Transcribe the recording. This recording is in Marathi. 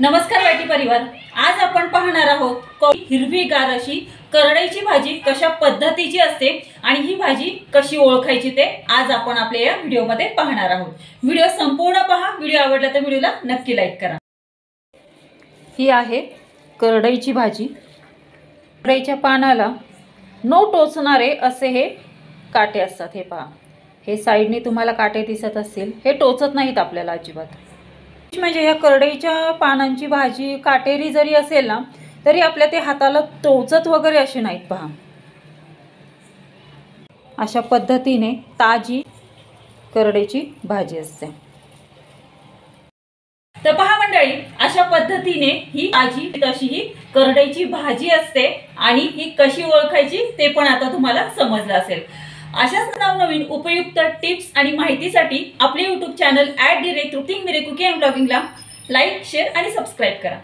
नमस्कार वाटी परिवार। आज आपण पाहणार आहोत हिरवीगार अशी करडईची भाजी कशा पद्धतीची असते आणि ही भाजी कशी ओळखायची ते आज आपण आपल्या या व्हिडिओमध्ये पाहणार आहोत। व्हिडिओ संपूर्ण पहा। व्हिडिओ आवडला तर व्हिडिओला नक्की लाईक करा। ही आहे करडईची भाजी। करडईच्या पानाला न टोचणारे असे हे काटे असतात। हे पहा, हे साइडने तुम्हाला काटे दिसत असतील, हे टोचत नाहीत आपल्याला अजिबात। म्हणजे या करडईच्या पानांची भाजी काटेरी जरी असेल ना तरी आपल्या ते हाताला टोचत वगैरे असे नाहीत। पहा, अशा पद्धतीने ताजी करडईची भाजी असते। तर पहा मंडळी, अशा पद्धतीने ही ताजी तशी ही करडईची भाजी असते आणि ही कशी ओळखायची ते पण आता तुम्हाला समजलं असेल। अशाच नवनवीन उपयुक्त टिप्स आणि माहितीसाठी आपले YouTube channel @TruthingMireCooking and Vlogging ला लाईक, शेअर आणि सबस्क्राइब करा।